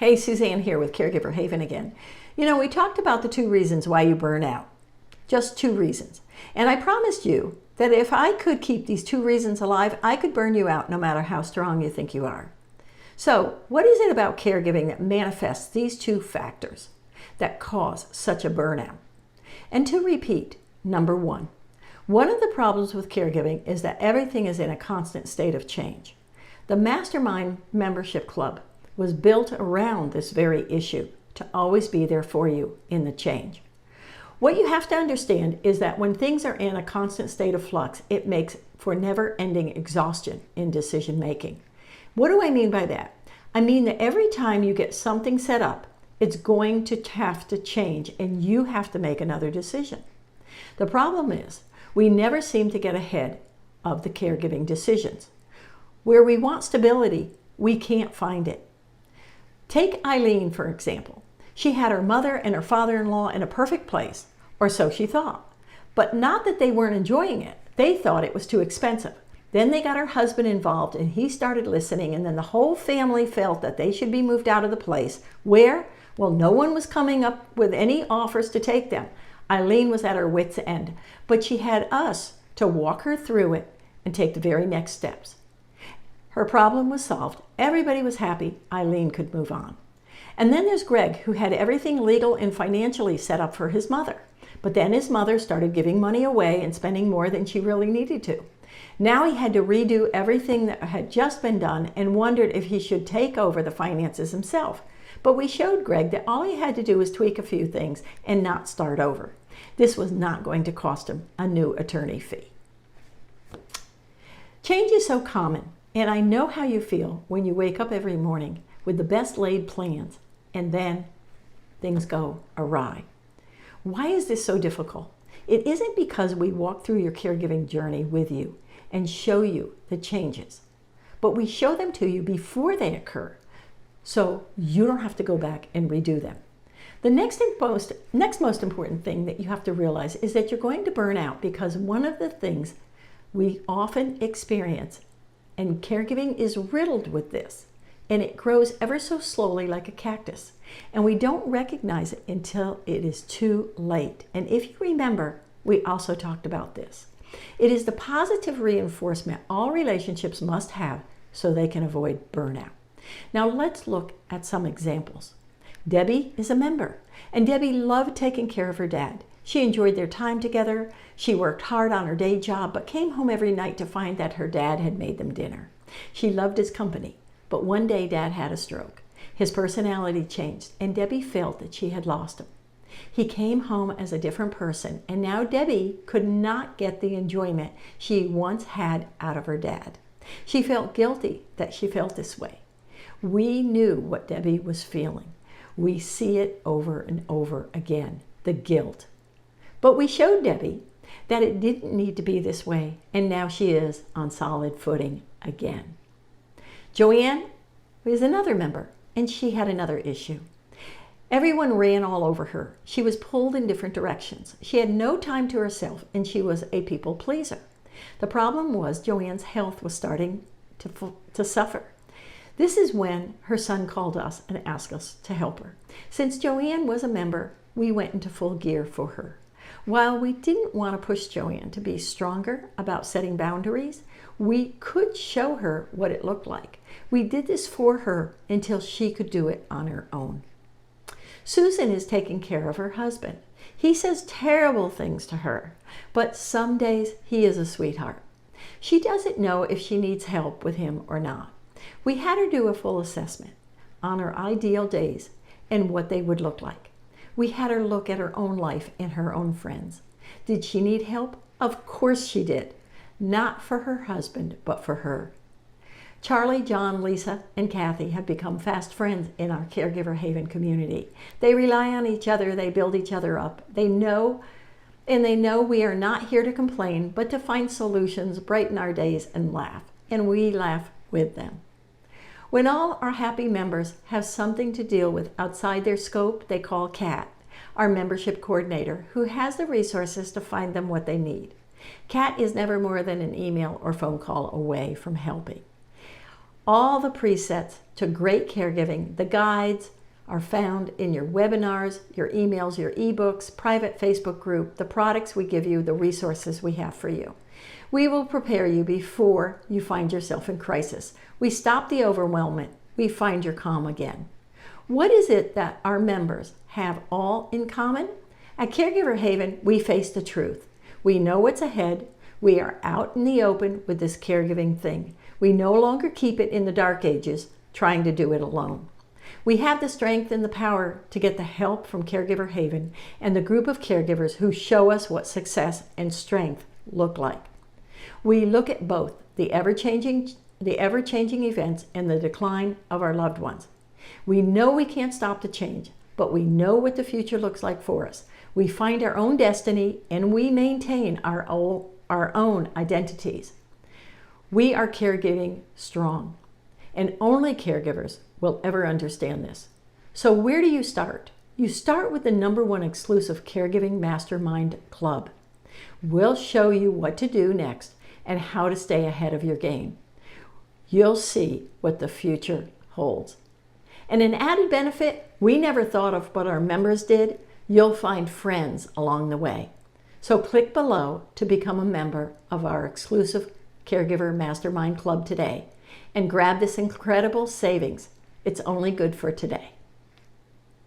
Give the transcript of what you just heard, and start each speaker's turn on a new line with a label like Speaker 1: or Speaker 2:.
Speaker 1: Hey, Suzanne here with Caregiver Haven again. You know, we talked about the 2 reasons why you burn out. Just 2 reasons. And I promised you that if I could keep these 2 reasons alive, I could burn you out no matter how strong you think you are. So, what is it about caregiving that manifests these 2 factors that cause such a burnout? And to repeat, number 1, one of the problems with caregiving is that everything is in a constant state of change. The Mastermind Membership Club was built around this very issue, to always be there for you in the change. What you have to understand is that when things are in a constant state of flux, it makes for never-ending exhaustion in decision making. What do I mean by that? I mean that every time you get something set up, it's going to have to change and you have to make another decision. The problem is, we never seem to get ahead of the caregiving decisions. Where we want stability, we can't find it. Take Eileen, for example. She had her mother and her father-in-law in a perfect place, or so she thought. But not that they weren't enjoying it. They thought it was too expensive. Then they got her husband involved and he started listening, and then the whole family felt that they should be moved out of the place. Where? Well, no one was coming up with any offers to take them. Eileen was at her wit's end, but she had us to walk her through it and take the very next steps. Her problem was solved. Everybody was happy. Eileen could move on. And then there's Greg, who had everything legal and financially set up for his mother. But then his mother started giving money away and spending more than she really needed to. Now he had to redo everything that had just been done and wondered if he should take over the finances himself. But we showed Greg that all he had to do was tweak a few things and not start over. This was not going to cost him a new attorney fee. Change is so common. And I know how you feel when you wake up every morning with the best laid plans and then things go awry. Why is this so difficult? It isn't because we walk through your caregiving journey with you and show you the changes, but we show them to you before they occur so you don't have to go back and redo them. The next most important thing that you have to realize is that you're going to burn out because one of the things we often experience, and caregiving is riddled with this, and it grows ever so slowly like a cactus, and we don't recognize it until it is too late. And if you remember, we also talked about this. It is the positive reinforcement all relationships must have so they can avoid burnout. Now let's look at some examples. Debbie is a member, and Debbie loved taking care of her dad. She enjoyed their time together. She worked hard on her day job, but came home every night to find that her dad had made them dinner. She loved his company, but one day Dad had a stroke. His personality changed, and Debbie felt that she had lost him. He came home as a different person, and now Debbie could not get the enjoyment she once had out of her dad. She felt guilty that she felt this way. We knew what Debbie was feeling. We see it over and over again, the guilt. But we showed Debbie that it didn't need to be this way, and now she is on solid footing again. Joanne is another member, and she had another issue. Everyone ran all over her. She was pulled in different directions. She had no time to herself, and she was a people pleaser. The problem was Joanne's health was starting to suffer. This is when her son called us and asked us to help her. Since Joanne was a member, we went into full gear for her. While we didn't want to push Joanne to be stronger about setting boundaries, we could show her what it looked like. We did this for her until she could do it on her own. Susan is taking care of her husband. He says terrible things to her, but some days he is a sweetheart. She doesn't know if she needs help with him or not. We had her do a full assessment on her ideal days and what they would look like. We had her look at her own life and her own friends. Did she need help? Of course she did. Not for her husband, but for her. Charlie, John, Lisa, and Kathy have become fast friends in our Caregiver Haven community. They rely on each other. They build each other up. They know we are not here to complain, but to find solutions, brighten our days, and laugh. And we laugh with them. When all our happy members have something to deal with outside their scope, they call Kat, our membership coordinator, who has the resources to find them what they need. Kat is never more than an email or phone call away from helping. All the presets to great caregiving, the guides, are found in your webinars, your emails, your eBooks, private Facebook group, the products we give you, the resources we have for you. We will prepare you before you find yourself in crisis. We stop the overwhelmment. We find your calm again. What is it that our members have all in common? At Caregiver Haven, we face the truth. We know what's ahead. We are out in the open with this caregiving thing. We no longer keep it in the dark ages, trying to do it alone. We have the strength and the power to get the help from Caregiver Haven and the group of caregivers who show us what success and strength look like. We look at both the ever-changing events and the decline of our loved ones. We know we can't stop the change, but we know what the future looks like for us. We find our own destiny and we maintain our own identities. We are caregiving strong, and only caregivers will ever understand this. So where do you start? You start with the #1 exclusive Caregiving Mastermind Club. We'll show you what to do next and how to stay ahead of your game. You'll see what the future holds. And an added benefit we never thought of but our members did, you'll find friends along the way. So click below to become a member of our exclusive Caregiver Mastermind Club today and grab this incredible savings. It's only good for today.